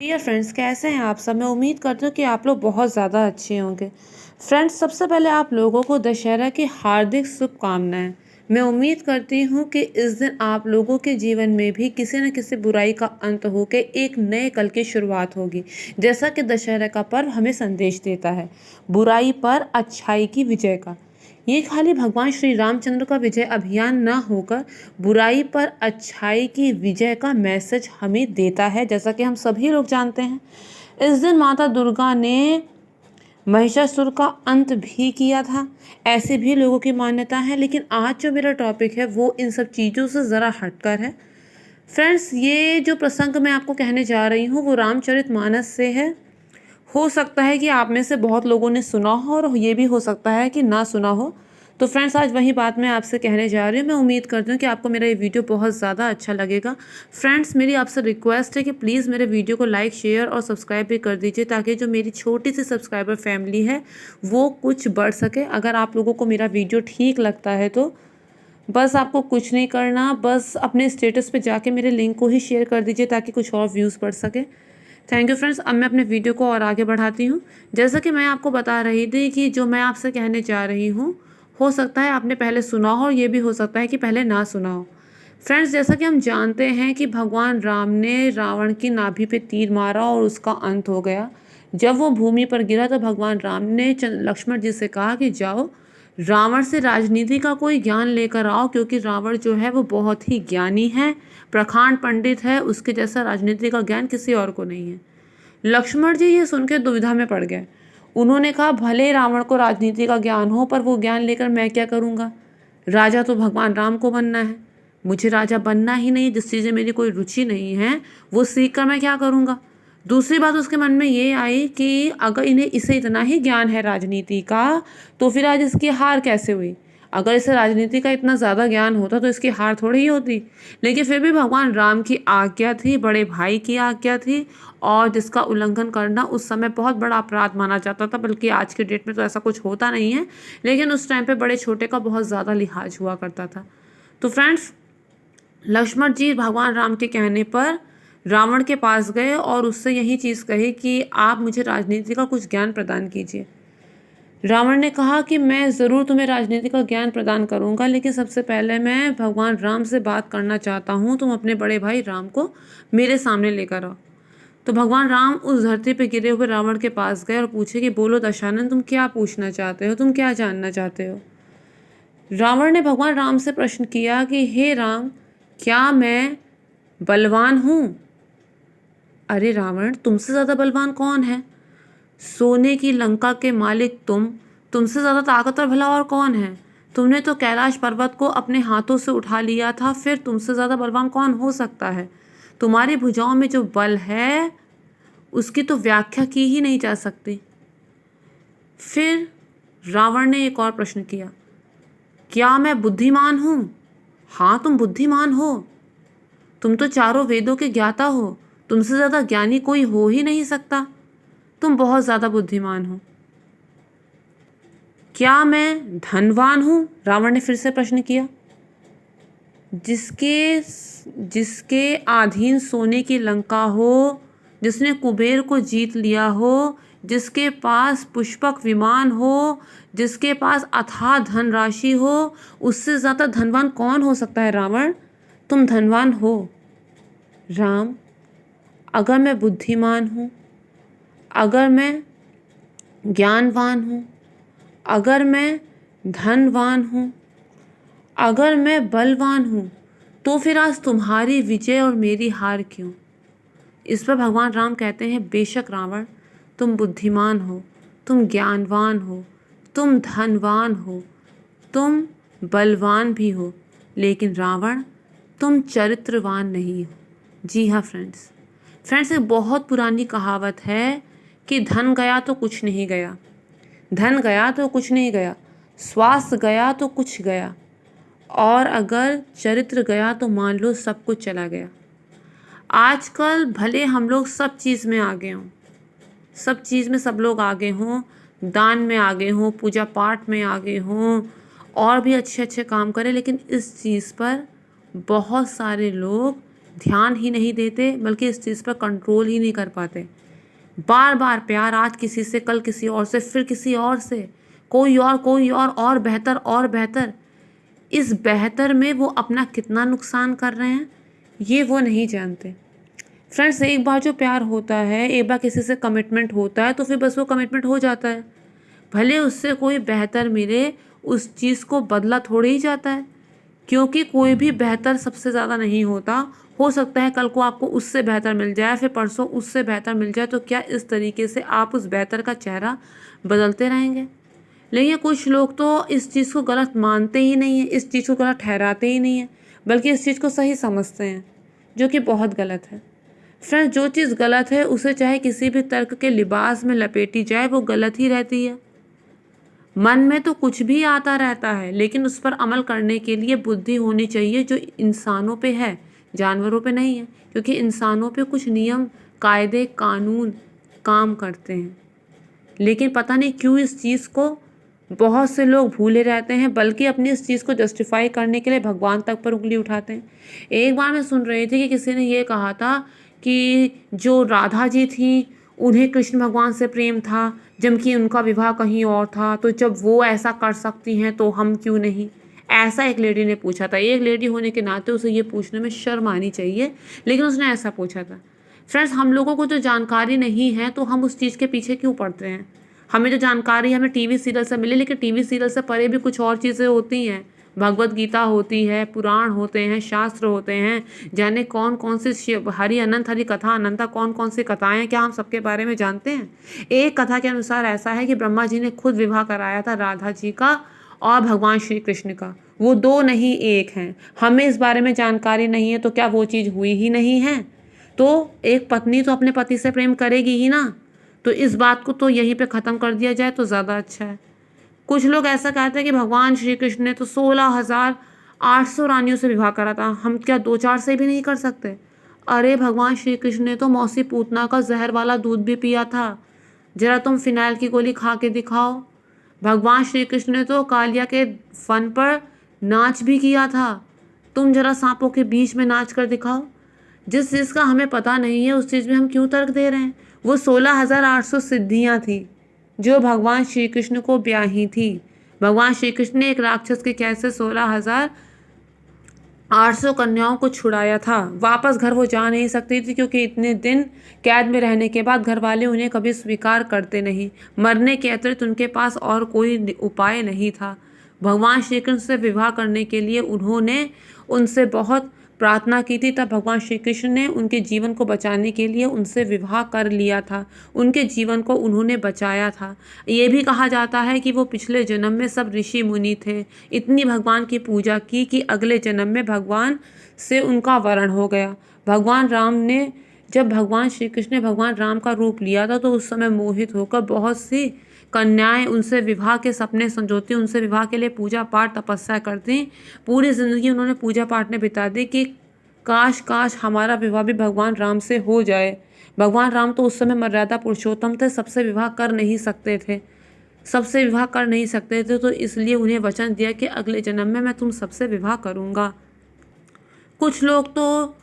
Dear friends, कैसे हैं आप सब। मैं उम्मीद करती हूँ कि आप लोग बहुत ज़्यादा अच्छे होंगे। फ्रेंड्स, सबसे पहले आप लोगों को दशहरा की हार्दिक शुभकामनाएं। मैं उम्मीद करती हूँ कि इस दिन आप लोगों के जीवन में भी किसी न किसी बुराई का अंत होकर एक नए कल की शुरुआत होगी। जैसा कि दशहरा का पर्व हमें संदेश देता है, बुराई पर अच्छाई की विजय का। ये खाली भगवान श्री रामचंद्र का विजय अभियान न होकर बुराई पर अच्छाई की विजय का मैसेज हमें देता है। जैसा कि हम सभी लोग जानते हैं, इस दिन माता दुर्गा ने महिषासुर का अंत भी किया था। ऐसे भी लोगों की मान्यता है, लेकिन आज जो मेरा टॉपिक है वो इन सब चीज़ों से ज़रा हटकर है। फ्रेंड्स, ये जो प्रसंग मैं आपको कहने जा रही हूँ वो रामचरितमानस से है। हो सकता है कि आप में से बहुत लोगों ने सुना हो और ये भी हो सकता है कि ना सुना हो। तो फ्रेंड्स, आज वही बात मैं आपसे कहने जा रही हूँ। मैं उम्मीद करती हूँ कि आपको मेरा ये वीडियो बहुत ज़्यादा अच्छा लगेगा। फ्रेंड्स, मेरी आपसे रिक्वेस्ट है कि प्लीज़ मेरे वीडियो को लाइक, शेयर और सब्सक्राइब भी कर दीजिए, ताकि जो मेरी छोटी सी सब्सक्राइबर फैमिली है वो कुछ बढ़ सके। अगर आप लोगों को मेरा वीडियो ठीक लगता है तो बस आपको कुछ नहीं करना, बस अपने स्टेटस पे जाके मेरे लिंक को ही शेयर कर दीजिए, ताकि कुछ और व्यूज़ बढ़ सके। Thank you friends. अब मैं अपने वीडियो को और आगे बढ़ाती हूँ। जैसा कि मैं आपको बता रही थी कि जो मैं आपसे कहने जा रही हूँ, हो सकता है आपने पहले सुना हो और ये भी हो सकता है कि पहले ना सुना हो। फ्रेंड्स, जैसा कि हम जानते हैं कि भगवान राम ने रावण की नाभि पे तीर मारा और उसका अंत हो गया। जब वो भूमि पर गिरा तो भगवान राम ने लक्ष्मण जी से कहा कि जाओ रावण से राजनीति का कोई ज्ञान लेकर आओ, क्योंकि रावण जो है वो बहुत ही ज्ञानी है, प्रखांड पंडित है, उसके जैसा राजनीति का ज्ञान किसी और को नहीं है। लक्ष्मण जी ये सुन के दुविधा में पड़ गए। उन्होंने कहा, भले रावण को राजनीति का ज्ञान हो, पर वो ज्ञान लेकर मैं क्या करूँगा। राजा तो भगवान राम को बनना है, मुझे राजा बनना ही नहीं। जिस चीज़ें मेरी कोई रुचि नहीं है वो सीख कर मैं क्या करूँगा। दूसरी बात उसके मन में ये आई कि अगर इसे इतना ही ज्ञान है राजनीति का, तो फिर आज इसकी हार कैसे हुई। अगर इसे राजनीति का इतना ज़्यादा ज्ञान होता तो इसकी हार थोड़ी ही होती। लेकिन फिर भी भगवान राम की आज्ञा थी, बड़े भाई की आज्ञा थी, और जिसका उल्लंघन करना उस समय बहुत बड़ा अपराध माना जाता था। बल्कि आज के डेट में तो ऐसा कुछ होता नहीं है, लेकिन उस टाइम पे बड़े छोटे का बहुत ज़्यादा लिहाज हुआ करता था। तो फ्रेंड्स, लक्ष्मण जी भगवान राम के कहने पर रावण के पास गए और उससे यही चीज़ कही कि आप मुझे राजनीति का कुछ ज्ञान प्रदान कीजिए। रावण ने कहा कि मैं ज़रूर तुम्हें राजनीति का ज्ञान प्रदान करूंगा, लेकिन सबसे पहले मैं भगवान राम से बात करना चाहता हूँ। तुम अपने बड़े भाई राम को मेरे सामने लेकर आओ। तो भगवान राम उस धरती पे गिरे हुए रावण के पास गए और पूछे कि बोलो दशानन, तुम क्या पूछना चाहते हो, तुम क्या जानना चाहते हो। रावण ने भगवान राम से प्रश्न किया कि हे राम, क्या मैं बलवान हूँ। अरे रावण, तुमसे ज़्यादा बलवान कौन है। सोने की लंका के मालिक तुमसे ज़्यादा ताकतवर भला और कौन है। तुमने तो कैलाश पर्वत को अपने हाथों से उठा लिया था, फिर तुमसे ज़्यादा बलवान कौन हो सकता है। तुम्हारी भुजाओं में जो बल है उसकी तो व्याख्या की ही नहीं जा सकती। फिर रावण ने एक और प्रश्न किया, क्या मैं बुद्धिमान हूँ। हाँ, तुम बुद्धिमान हो, तुम तो चारों वेदों के ज्ञाता हो, तुमसे ज़्यादा ज्ञानी कोई हो ही नहीं सकता, तुम बहुत ज़्यादा बुद्धिमान हो। क्या मैं धनवान हूँ। रावण ने फिर से प्रश्न किया। जिसके जिसके अधीन सोने की लंका हो, जिसने कुबेर को जीत लिया हो, जिसके पास पुष्पक विमान हो, जिसके पास अथाह धनराशि हो, उससे ज़्यादा धनवान कौन हो सकता है। रावण, तुम धनवान हो। राम, अगर मैं बुद्धिमान हूँ, अगर मैं ज्ञानवान हूँ, अगर मैं धनवान हूँ, अगर मैं बलवान हूँ, तो फिर आज तुम्हारी विजय और मेरी हार क्यों। इस पर भगवान राम कहते हैं, बेशक रावण, तुम बुद्धिमान हो, तुम ज्ञानवान हो, तुम धनवान हो, तुम बलवान भी हो, लेकिन रावण, तुम चरित्रवान नहीं हो। जी हाँ फ्रेंड्स, एक बहुत पुरानी कहावत है कि धन गया तो कुछ नहीं गया, धन गया तो कुछ नहीं गया, स्वास्थ्य गया तो कुछ गया, और अगर चरित्र गया तो मान लो सब कुछ चला गया। आजकल भले हम लोग सब चीज़ में आगे हों, सब चीज़ में सब लोग आगे हों, दान में आगे हों, पूजा पाठ में आगे हों, और भी अच्छे अच्छे काम करें, लेकिन इस चीज़ पर बहुत सारे लोग ध्यान ही नहीं देते, बल्कि इस चीज़ पर कंट्रोल ही नहीं कर पाते। बार बार प्यार, आज किसी से, कल किसी और से, फिर किसी और से, कोई और बेहतर और बेहतर। इस बेहतर में वो अपना कितना नुकसान कर रहे हैं ये वो नहीं जानते। फ्रेंड्स, एक बार जो प्यार होता है, एक बार किसी से कमिटमेंट होता है तो फिर बस वो कमिटमेंट हो जाता है। भले उससे कोई बेहतर मिले, उस चीज़ को बदला थोड़ी ही जाता है, क्योंकि कोई भी बेहतर सबसे ज़्यादा नहीं होता। हो सकता है कल को आपको उससे बेहतर मिल जाए, फिर परसों उससे बेहतर मिल जाए, तो क्या इस तरीके से आप उस बेहतर का चेहरा बदलते रहेंगे? लेकिन कुछ लोग तो इस चीज़ को गलत मानते ही नहीं हैं, इस चीज़ को गलत ठहराते ही नहीं हैं, बल्कि इस चीज़ को सही समझते हैं, जो कि बहुत गलत है। फ्रेंड्स, जो चीज़ गलत है उसे चाहे किसी भी तर्क के लिबास में लपेटी जाए, वो गलत ही रहती है। मन में तो कुछ भी आता रहता है, लेकिन उस पर अमल करने के लिए बुद्धि होनी चाहिए, जो इंसानों पे है, जानवरों पे नहीं है। क्योंकि इंसानों पे कुछ नियम, कायदे, कानून काम करते हैं, लेकिन पता नहीं क्यों इस चीज़ को बहुत से लोग भूले रहते हैं, बल्कि अपनी इस चीज़ को जस्टिफाई करने के लिए भगवान तक पर उंगली उठाते हैं। एक बार मैं सुन रही थी कि किसी ने ये कहा था कि जो राधा जी थी, उन्हें कृष्ण भगवान से प्रेम था, जबकि उनका विवाह कहीं और था, तो जब वो ऐसा कर सकती हैं तो हम क्यों नहीं? ऐसा एक लेडी ने पूछा था। एक लेडी होने के नाते उसे ये पूछने में शर्म आनी चाहिए, लेकिन उसने ऐसा पूछा था। फ्रेंड्स, हम लोगों को जो जानकारी नहीं है तो हम उस चीज़ के पीछे क्यों पड़ते हैं? हमें जो जानकारी हमें टीवी सीरियल से मिले, लेकिन टीवी सीरियल से परे भी कुछ और चीज़ें होती हैं। भगवत गीता होती है, पुराण होते हैं, शास्त्र होते हैं, जाने कौन कौन सी हरि अनंत हरि कथा अनंता कौन कौन सी कथाएं, क्या हम सबके बारे में जानते हैं? एक कथा के अनुसार ऐसा है कि ब्रह्मा जी ने खुद विवाह कराया था राधा जी का और भगवान श्री कृष्ण का। वो दो नहीं एक हैं। हमें इस बारे में जानकारी नहीं है, तो क्या वो चीज़ हुई ही नहीं है? तो एक पत्नी तो अपने पति से प्रेम करेगी ही ना। तो इस बात को तो यहीं पे ख़त्म कर दिया जाए तो ज़्यादा अच्छा है। कुछ लोग ऐसा कहते हैं कि भगवान श्री कृष्ण ने तो 16,800 रानियों से विवाह करा था, हम क्या 2-4 से भी नहीं कर सकते? अरे भगवान श्री कृष्ण ने तो मौसी पूतना का जहर वाला दूध भी पिया था। जरा तुम फिनाइल की गोली खा के दिखाओ। भगवान श्री कृष्ण ने तो कालिया के फन पर नाच भी किया था। तुम जरा सांपों के बीच में नाच कर दिखाओ। जिस चीज़ का हमें पता नहीं है उस चीज़ में हम क्यों तर्क दे रहे हैं? वो 16,800 सिद्धियाँ थी जो भगवान श्री कृष्ण को ब्याही थी। भगवान श्री कृष्ण ने एक राक्षस के कैद से 16,800 कन्याओं को छुड़ाया था। वापस घर वो जा नहीं सकती थी, क्योंकि इतने दिन कैद में रहने के बाद घर वाले उन्हें कभी स्वीकार करते नहीं। मरने के अतिरिक्त उनके पास और कोई उपाय नहीं था। भगवान श्री कृष्ण से विवाह करने के लिए उन्होंने उनसे बहुत प्रार्थना की थी, तब भगवान श्री कृष्ण ने उनके जीवन को बचाने के लिए उनसे विवाह कर लिया था। उनके जीवन को उन्होंने बचाया था। ये भी कहा जाता है कि वो पिछले जन्म में सब ऋषि मुनि थे, इतनी भगवान की पूजा की कि अगले जन्म में भगवान से उनका वरण हो गया। भगवान राम ने, जब भगवान श्री कृष्ण ने भगवान राम का रूप लिया था, तो उस समय मोहित होकर बहुत सी कन्याएं उनसे विवाह के सपने संजोती, उनसे विवाह के लिए पूजा पाठ तपस्या करती। पूरी ज़िंदगी उन्होंने पूजा पाठ में बिता दी कि काश काश हमारा विवाह भी भगवान राम से हो जाए। भगवान राम तो उस समय मर्यादा पुरुषोत्तम थे, सबसे विवाह कर नहीं सकते थे, तो इसलिए उन्हें वचन दिया कि अगले जन्म में मैं तुम सबसे विवाह करूँगा। कुछ लोग तो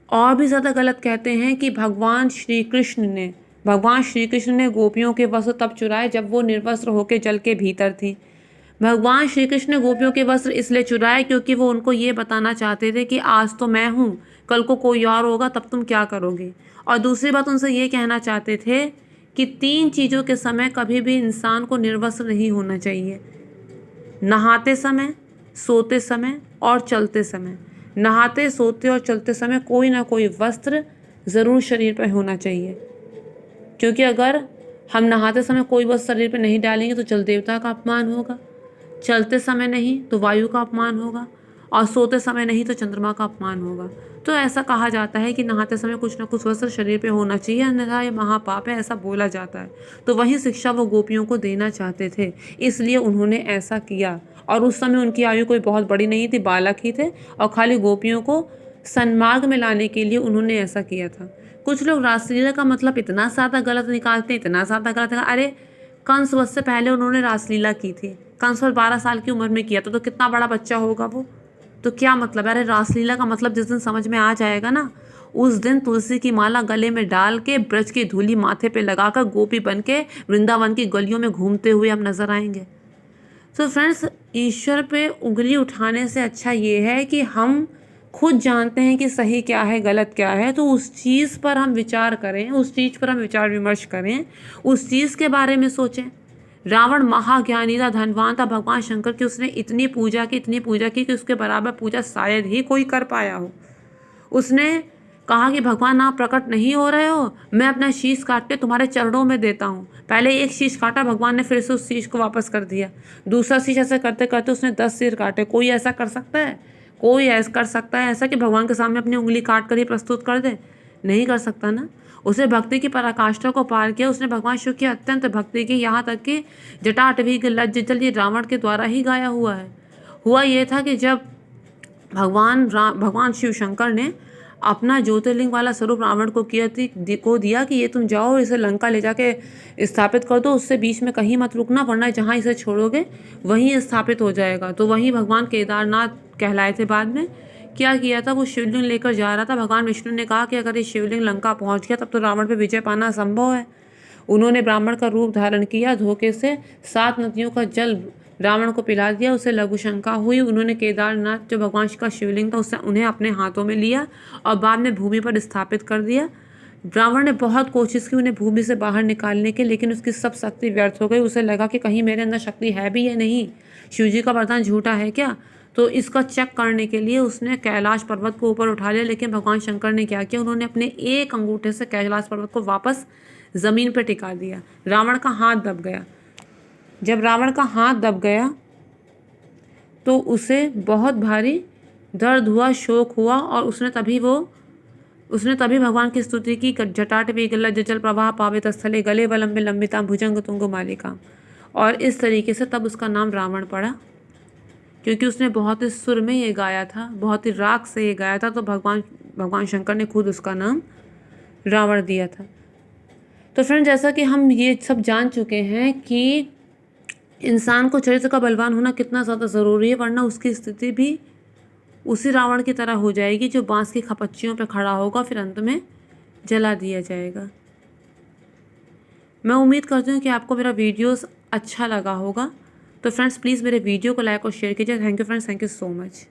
और भी ज़्यादा गलत कहते हैं कि भगवान श्री कृष्ण ने गोपियों के वस्त्र तब चुराए जब वो निर्वस्त्र होकर जल के भीतर थी। भगवान श्री कृष्ण ने गोपियों के वस्त्र इसलिए चुराए क्योंकि वो उनको ये बताना चाहते थे कि आज तो मैं हूँ, कल को कोई और होगा, तब तुम क्या करोगे। और दूसरी बात उनसे ये कहना चाहते थे कि 3 चीज़ों के समय कभी भी इंसान को निर्वस्त्र नहीं होना चाहिए: नहाते समय, सोते समय और चलते समय। नहाते, सोते और चलते समय कोई ना कोई वस्त्र ज़रूर शरीर पर होना चाहिए, क्योंकि अगर हम नहाते समय कोई वस्त्र शरीर पर नहीं डालेंगे तो जल देवता का अपमान होगा, चलते समय नहीं तो वायु का अपमान होगा, और सोते समय नहीं तो चंद्रमा का अपमान होगा। तो ऐसा कहा जाता है कि नहाते समय कुछ ना कुछ वस्त्र शरीर पे होना चाहिए, अन्यथा ये महापाप है, ऐसा बोला जाता है। तो वही शिक्षा वो गोपियों को देना चाहते थे, इसलिए उन्होंने ऐसा किया। और उस समय उनकी आयु कोई बहुत बड़ी नहीं थी, बालक ही थे, और खाली गोपियों को सन्मार्ग में लाने के लिए उन्होंने ऐसा किया था। कुछ लोग रासलीला का मतलब इतना ज़्यादा गलत निकालते हैं, इतना ज़्यादा गलत। अरे कंस वध से पहले उन्होंने रासलीला की थी। कंस वध 12 साल की उम्र में किया था, तो कितना बड़ा बच्चा होगा वो। तो क्या मतलब है? अरे रासलीला का मतलब जिस दिन समझ में आ जाएगा ना, उस दिन तुलसी की माला गले में डाल के, ब्रज की धूली माथे पे लगाकर गोपी बन के वृंदावन की गलियों में घूमते हुए हम नजर आएंगे। तो फ्रेंड्स, ईश्वर पे उंगली उठाने से अच्छा ये है कि हम खुद जानते हैं कि सही क्या है गलत क्या है, तो उस चीज़ पर हम विचार करें, उस चीज़ पर हम विचार विमर्श करें, उस चीज़ के बारे में सोचें। रावण महाज्ञानी था, धनवान था, भगवान शंकर की उसने इतनी पूजा की, इतनी पूजा की कि उसके बराबर पूजा शायद ही कोई कर पाया हो। उसने कहा कि भगवान आप प्रकट नहीं हो रहे हो, मैं अपना शीश काट के तुम्हारे चरणों में देता हूँ। पहले एक शीश काटा, भगवान ने फिर से उस शीश को वापस कर दिया। दूसरा शीश, ऐसे करते करते उसने 10 सिर काटे। कोई ऐसा कर सकता है? कोई ऐसा कर सकता है ऐसा कि भगवान के सामने अपनी उंगली काट कर ही प्रस्तुत कर दे? नहीं कर सकता ना। उसने भक्ति की पराकाष्ठा को पार किया। उसने भगवान शिव की अत्यंत भक्ति की, यहाँ तक कि जटाटवी के लज्ज जल ये रावण के द्वारा ही गाया हुआ है। हुआ ये था कि जब भगवान शिव शंकर ने अपना ज्योतिर्लिंग वाला स्वरूप रावण को दिया कि ये तुम जाओ और इसे लंका ले जाके स्थापित कर दो, उससे बीच में कहीं मत रुकना, वरना जहाँ इसे छोड़ोगे वहीं स्थापित हो जाएगा। तो वहीं भगवान केदारनाथ कहलाए थे बाद में। क्या किया था? वो शिवलिंग लेकर जा रहा था। भगवान विष्णु ने कहा कि अगर ये शिवलिंग लंका पहुँच गया तब तो रावण पर विजय पाना असंभव है। उन्होंने ब्राह्मण का रूप धारण किया, धोखे से 7 नदियों का जल रावण को पिला दिया। उसे लघु शंका हुई। उन्होंने केदारनाथ जो भगवान का शिवलिंग था उससे उन्हें अपने हाथों में लिया और बाद में भूमि पर स्थापित कर दिया। रावण ने बहुत कोशिश की उन्हें भूमि से बाहर निकालने की, लेकिन उसकी सब शक्ति व्यर्थ हो गई। उसे लगा कि कहीं मेरे अंदर शक्ति है भी या नहीं, शिवजी का वरदान झूठा है क्या। तो इसका चेक करने के लिए उसने कैलाश पर्वत को ऊपर उठा लिया। लेकिन भगवान शंकर ने क्या किया? उन्होंने अपने एक अंगूठे से कैलाश पर्वत को वापस ज़मीन पर टिका दिया। रावण का हाथ दब गया। जब रावण का हाथ दब गया तो उसे बहुत भारी दर्द हुआ, शोक हुआ, और उसने तभी भगवान की स्तुति की। जटाटवी गलज्ज जल प्रवाह पावित स्थले गले वलंबे लंबिता भुजंग तुंग मालिका। और इस तरीके से तब उसका नाम रावण पड़ा, क्योंकि उसने बहुत ही सुर में ये गाया था, बहुत ही राग से ये गाया था। तो भगवान शंकर ने खुद उसका नाम रावण दिया था। तो फ्रेंड, जैसा कि हम ये सब जान चुके हैं कि इंसान को चरित्र का बलवान होना कितना ज़्यादा ज़रूरी है, वरना उसकी स्थिति भी उसी रावण की तरह हो जाएगी जो बांस की खपच्चियों पर खड़ा होगा, फिर अंत में जला दिया जाएगा। मैं उम्मीद करती हूँ कि आपको मेरा वीडियोस अच्छा लगा होगा। तो फ्रेंड्स, प्लीज़ मेरे वीडियो को लाइक और शेयर कीजिए। Thank you friends, thank you so much.